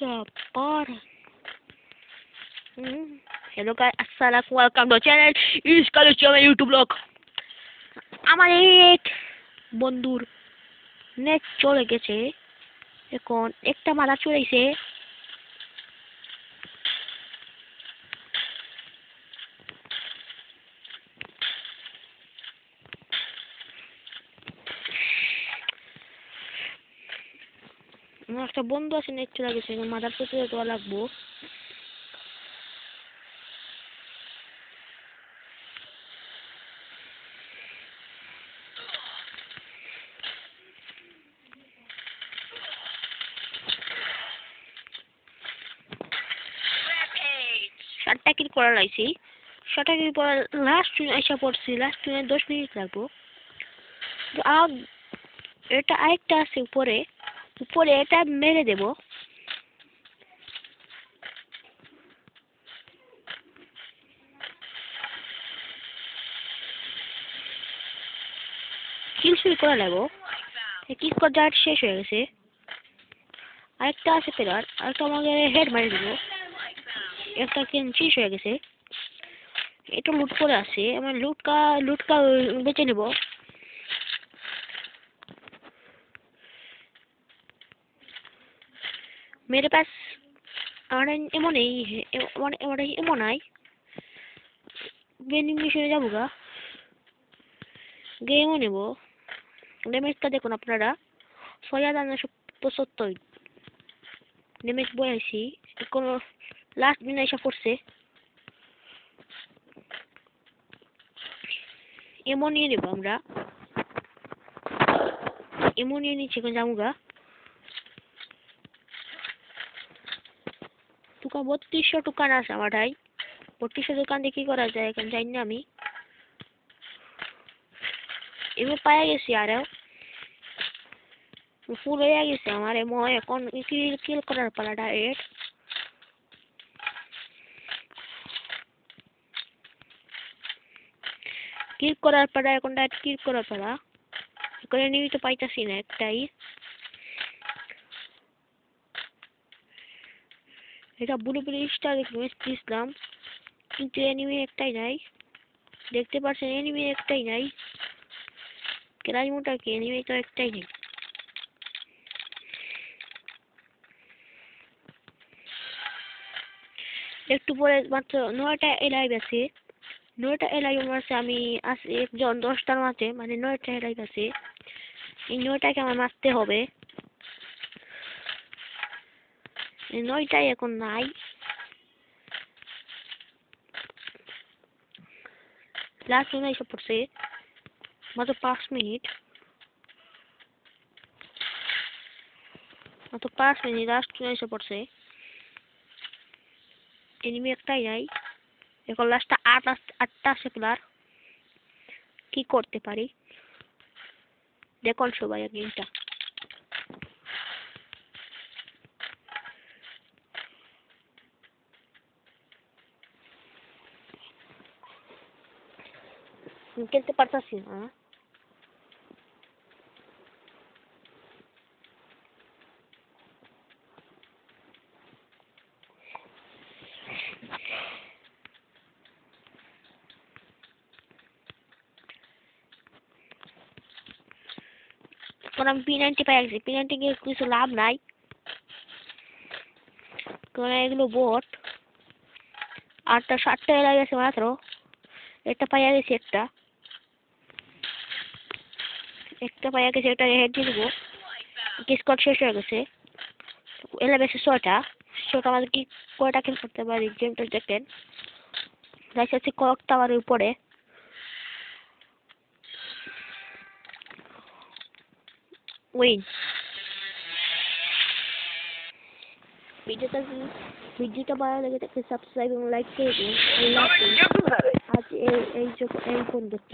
Sabar. Hello guys, assalamualaikum. Welcome to channel is college YouTube vlog. আমার এক বন্ধুর net চলে গেছে, এখন একটা মাথা চলেছে। আমার একটা বন্ধু আছে, নেট চলে গেছে, মাথার চলে দেওয়া লাগবো। সাতটা কিল করা লাগছি, সাতটা কিল পর লাস্ট টুনে এসে পড়ছি। লাস্ট টুনে 10 মিনিট লাগবো। এটা আরেকটা আছে উপরে, এটা মেরে দেব। কিল শুরু করা লাগবো। কিল করা শেষ হয়ে গেছে। আরেকটা আছে প্লেয়ার, আরেকটা আমাকে হেড মারি দিব। একটা কিল শেষ হয়ে গেছে। এটা লুট করে আছে, আমার লুটকা বেঁচে নেব। मेरे पास एमो नहीं है, एमो নাই। গেমিং মিশনে যাবো গা, গেমও নেব। ড্যামেজটা দেখুন আপনারা, 6975 ড্যামেজ বয়াইছি। কোনো লাস্ট দিন এসে পড়ছে। এমন নিয়ে নেব আমরা, এমন নিয়ে নিচ্ছি। এখন যাবো গা। 3200 দোকান আছে আমার ভাই। 3200 দোকান দিয়ে কি করা যায় এখন জানি না আমি। এমন পায়ে গেছি, আরও ফুল হয়ে গেছে আমার এমন। এখন কিল করার পালা ডাইরেক্ট। কিল করার পালা, এখন ডাইরেক্ট কিল করার পালা। এখন এনিমি তো পাইতাছি না একটাই। এটা বুড়ো স্টার দিয়েছিলাম, কিন্তু এনিমি একটাই নাই। দেখতে পাচ্ছেন এনিমি একটাই নাই। কেরাইমোটা কি এনিমি তো একটাই নেই। একটু পরে মাত্র 9টা এলাইভ আছে। 9টা এলাইভ মারছে আমি আছি একজন 10টার মাঝে, মানে 9টা এলাইভ আছে। এই 9টাকে আমার মারতে হবে। এই 9টাই এখন নাই। লাস্ট মনে এসে পড়ছে, মাত্র 5 মিনিট, লাস্ট এসে পড়ছে। এনিমি একটাই নাই। এখন লাস্টটা 8টা আছে প্লেয়ার। কি করতে পারি দেখুন সবাই গেমটা। খেলতে পারতাছি না। এখন আমি P90 পাই গেছি। P90 গিয়ে কিছু লাভ নাই, কারণ এগুলো বোট। 7টা এলাকা গেছে মাত্র। একটা পাইয়া গেছে, একটা পাইয়া গেছে। একটা হেড দিয়ে দেবো। স্কোয়াড শেষ হয়ে গেছে। এলা গেছে 6টা। আমাদের কি কয়টা খেল করতে পারি গেমটা দেখেন। যাইছে ক্লক টাওয়ারের উপরে। উইন। ভিডিওটা ভালো লেগে থাকলে সাবস্ক্রাইব এবং লাইক করে দিন। আজ এই পর্যন্ত।